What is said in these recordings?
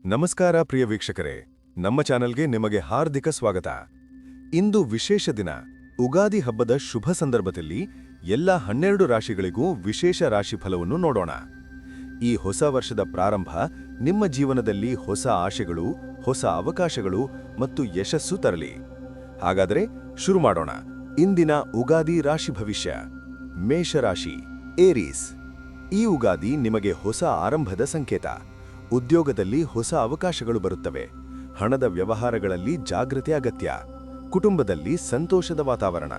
ನಮಸ್ಕಾರ ಪ್ರಿಯ ವೀಕ್ಷಕರೇ, ನಮ್ಮ ಚಾನೆಲ್ಗೆ ನಿಮಗೆ ಹಾರ್ದಿಕ ಸ್ವಾಗತ. ಇಂದು ವಿಶೇಷ ದಿನ, ಉಗಾದಿ ಹಬ್ಬದ ಶುಭ ಸಂದರ್ಭದಲ್ಲಿ ಎಲ್ಲ 12 ರಾಶಿಗಳಿಗೂ ವಿಶೇಷ ರಾಶಿಫಲವನ್ನು ನೋಡೋಣ. ಈ ಹೊಸ ವರ್ಷದ ಪ್ರಾರಂಭ ನಿಮ್ಮ ಜೀವನದಲ್ಲಿ ಹೊಸ ಆಶೆಗಳು, ಹೊಸ ಅವಕಾಶಗಳು ಮತ್ತು ಯಶಸ್ಸು ತರಲಿ. ಹಾಗಾದರೆ ಶುರು ಮಾಡೋಣ. ಇಂದಿನ ಉಗಾದಿ ರಾಶಿ ಭವಿಷ್ಯ. ಮೇಷರಾಶಿ, ಏರೀಸ್. ಈ ಉಗಾದಿ ನಿಮಗೆ ಹೊಸ ಆರಂಭದ ಸಂಕೇತ. ಉದ್ಯೋಗದಲ್ಲಿ ಹೊಸ ಅವಕಾಶಗಳು ಬರುತ್ತವೆ. ಹಣದ ವ್ಯವಹಾರಗಳಲ್ಲಿ ಜಾಗೃತಿ ಅಗತ್ಯ. ಕುಟುಂಬದಲ್ಲಿ ಸಂತೋಷದ ವಾತಾವರಣ.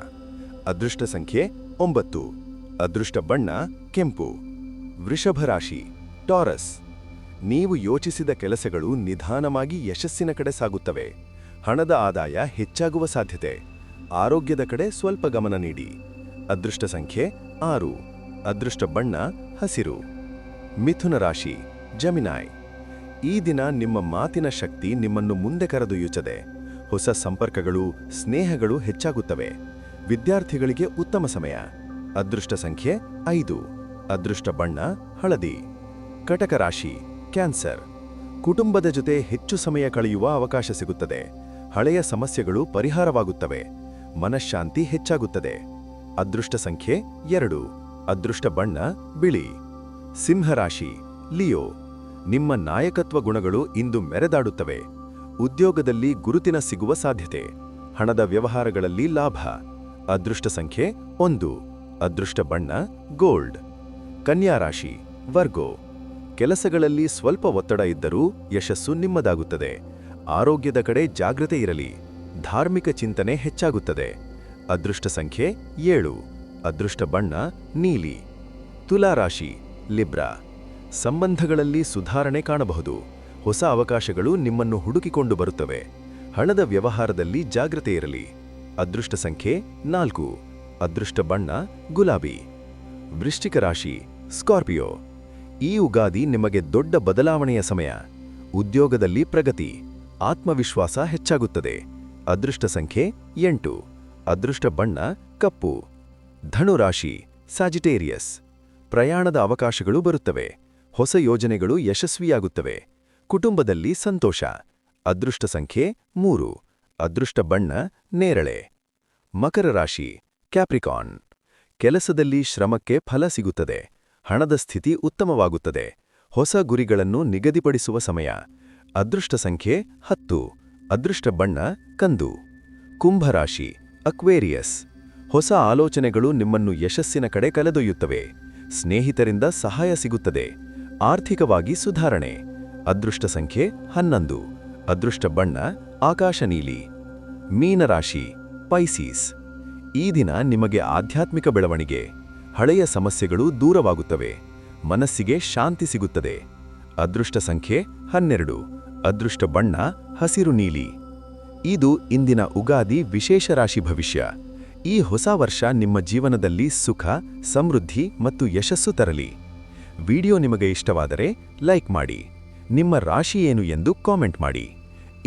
ಅದೃಷ್ಟ ಸಂಖ್ಯೆ 9. ಅದೃಷ್ಟ ಬಣ್ಣ ಕೆಂಪು. ವೃಷಭ ರಾಶಿ, ಟಾರಸ್. ನೀವು ಯೋಚಿಸಿದ ಕೆಲಸಗಳು ನಿಧಾನವಾಗಿ ಯಶಸ್ಸಿನ ಕಡೆ ಸಾಗುತ್ತವೆ. ಹಣದ ಆದಾಯ ಹೆಚ್ಚಾಗುವ ಸಾಧ್ಯತೆ. ಆರೋಗ್ಯದ ಕಡೆ ಸ್ವಲ್ಪ ಗಮನ ನೀಡಿ. ಅದೃಷ್ಟ ಸಂಖ್ಯೆ 6. ಅದೃಷ್ಟ ಬಣ್ಣ ಹಸಿರು. ಮಿಥುನ ರಾಶಿ, ಜಮಿನಾಯ್. ಈ ದಿನ ನಿಮ್ಮ ಮಾತಿನ ಶಕ್ತಿ ನಿಮ್ಮನ್ನು ಮುಂದೆ ಕರೆದೊಯ್ಯುತ್ತದೆ. ಹೊಸ ಸಂಪರ್ಕಗಳು, ಸ್ನೇಹಗಳು ಹೆಚ್ಚಾಗುತ್ತವೆ. ವಿದ್ಯಾರ್ಥಿಗಳಿಗೆ ಉತ್ತಮ ಸಮಯ. ಅದೃಷ್ಟ ಸಂಖ್ಯೆ 5. ಅದೃಷ್ಟ ಬಣ್ಣ ಹಳದಿ. ಕಟಕ ರಾಶಿ, ಕ್ಯಾನ್ಸರ್. ಕುಟುಂಬದ ಜೊತೆ ಹೆಚ್ಚು ಸಮಯ ಕಳೆಯುವ ಅವಕಾಶ ಸಿಗುತ್ತದೆ. ಹಳೆಯ ಸಮಸ್ಯೆಗಳು ಪರಿಹಾರವಾಗುತ್ತವೆ. ಮನಃಶಾಂತಿ ಹೆಚ್ಚಾಗುತ್ತದೆ. ಅದೃಷ್ಟ ಸಂಖ್ಯೆ 2. ಅದೃಷ್ಟ ಬಣ್ಣ ಬಿಳಿ. ಸಿಂಹರಾಶಿ, ಲಿಯೋ. ನಿಮ್ಮ ನಾಯಕತ್ವ ಗುಣಗಳು ಇಂದು ಮೆರೆದಾಡುತ್ತವೆ. ಉದ್ಯೋಗದಲ್ಲಿ ಗುರುತಿನ ಸಿಗುವ ಸಾಧ್ಯತೆ. ಹಣದ ವ್ಯವಹಾರಗಳಲ್ಲಿ ಲಾಭ. ಅದೃಷ್ಟ ಸಂಖ್ಯೆ 1. ಅದೃಷ್ಟ ಬಣ್ಣ ಗೋಲ್ಡ್. ಕನ್ಯಾ ರಾಶಿ, ವರ್ಗೋ. ಕೆಲಸಗಳಲ್ಲಿ ಸ್ವಲ್ಪ ಒತ್ತಡ ಇದ್ದರೂ ಯಶಸ್ಸು ನಿಮ್ಮದಾಗುತ್ತದೆ. ಆರೋಗ್ಯದ ಕಡೆ ಜಾಗೃತೆ ಇರಲಿ. ಧಾರ್ಮಿಕ ಚಿಂತನೆ ಹೆಚ್ಚಾಗುತ್ತದೆ. ಅದೃಷ್ಟ ಸಂಖ್ಯೆ 7. ಅದೃಷ್ಟ ಬಣ್ಣ ನೀಲಿ. ತುಲಾ ರಾಶಿ, ಲಿಬ್ರಾ. ಸಂಬಂಧಗಳಲ್ಲಿ ಸುಧಾರಣೆ ಕಾಣಬಹುದು. ಹೊಸ ಅವಕಾಶಗಳು ನಿಮ್ಮನ್ನು ಹುಡುಕಿಕೊಂಡು ಬರುತ್ತವೆ. ಹಣದ ವ್ಯವಹಾರದಲ್ಲಿ ಜಾಗೃತೆ ಇರಲಿ. ಅದೃಷ್ಟ ಸಂಖ್ಯೆ 4. ಅದೃಷ್ಟ ಬಣ್ಣ ಗುಲಾಬಿ. ವೃಶ್ಚಿಕ ರಾಶಿ, ಸ್ಕಾರ್ಪಿಯೋ. ಈ ಉಗಾದಿ ನಿಮಗೆ ದೊಡ್ಡ ಬದಲಾವಣೆಯ ಸಮಯ. ಉದ್ಯೋಗದಲ್ಲಿ ಪ್ರಗತಿ. ಆತ್ಮವಿಶ್ವಾಸ ಹೆಚ್ಚಾಗುತ್ತದೆ. ಅದೃಷ್ಟ ಸಂಖ್ಯೆ 8. ಅದೃಷ್ಟ ಬಣ್ಣ ಕಪ್ಪು. ಧನುರಾಶಿ, ಸ್ಯಾಜಿಟೇರಿಯಸ್. ಪ್ರಯಾಣದ ಅವಕಾಶಗಳು ಬರುತ್ತವೆ. ಹೊಸ ಯೋಜನೆಗಳು ಯಶಸ್ವಿಯಾಗುತ್ತವೆ. ಕುಟುಂಬದಲ್ಲಿ ಸಂತೋಷ. ಅದೃಷ್ಟ ಸಂಖ್ಯೆ 3. ಅದೃಷ್ಟ ಬಣ್ಣ ನೇರಳೆ. ಮಕರ ರಾಶಿ, ಕ್ಯಾಪ್ರಿಕಾನ್. ಕೆಲಸದಲ್ಲಿ ಶ್ರಮಕ್ಕೆ ಫಲ ಸಿಗುತ್ತದೆ. ಹಣದ ಸ್ಥಿತಿ ಉತ್ತಮವಾಗುತ್ತದೆ. ಹೊಸ ಗುರಿಗಳನ್ನು ನಿಗದಿಪಡಿಸುವ ಸಮಯ. ಅದೃಷ್ಟ ಸಂಖ್ಯೆ 10. ಅದೃಷ್ಟ ಬಣ್ಣ ಕಂದು. ಕುಂಭರಾಶಿ, ಅಕ್ವೇರಿಯಸ್. ಹೊಸ ಆಲೋಚನೆಗಳು ನಿಮ್ಮನ್ನು ಯಶಸ್ಸಿನ ಕಡೆ ಕರೆದೊಯ್ಯುತ್ತವೆ. ಸ್ನೇಹಿತರಿಂದ ಸಹಾಯ ಸಿಗುತ್ತದೆ. ಆರ್ಥಿಕವಾಗಿ ಸುಧಾರಣೆ. ಅದೃಷ್ಟ ಸಂಖ್ಯೆ 11. ಅದೃಷ್ಟ ಬಣ್ಣ ಆಕಾಶ ನೀಲಿ. ಮೀನರಾಶಿ, ಪೈಸೀಸ್. ಈ ದಿನ ನಿಮಗೆ ಆಧ್ಯಾತ್ಮಿಕ ಬೆಳವಣಿಗೆ. ಹಳೆಯ ಸಮಸ್ಯೆಗಳು ದೂರವಾಗುತ್ತವೆ. ಮನಸ್ಸಿಗೆ ಶಾಂತಿ ಸಿಗುತ್ತದೆ. ಅದೃಷ್ಟ ಸಂಖ್ಯೆ 12. ಅದೃಷ್ಟ ಬಣ್ಣ ಹಸಿರು ನೀಲಿ. ಇದು ಇಂದಿನ ಉಗಾದಿ ವಿಶೇಷ ರಾಶಿ ಭವಿಷ್ಯ. ಈ ಹೊಸ ವರ್ಷ ನಿಮ್ಮ ಜೀವನದಲ್ಲಿ ಸುಖ, ಸಮೃದ್ಧಿ ಮತ್ತು ಯಶಸ್ಸು ತರಲಿ. ವಿಡಿಯೋ ನಿಮಗೆ ಇಷ್ಟವಾದರೆ ಲೈಕ್ ಮಾಡಿ. ನಿಮ್ಮ ರಾಶಿ ಏನು ಎಂದು ಕಾಮೆಂಟ್ ಮಾಡಿ.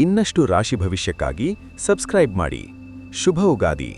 ಇನ್ನಷ್ಟು ರಾಶಿ ಭವಿಷ್ಯಕ್ಕಾಗಿ ಸಬ್ಸ್ಕ್ರೈಬ್ ಮಾಡಿ. ಶುಭ ಉಗಾದಿ.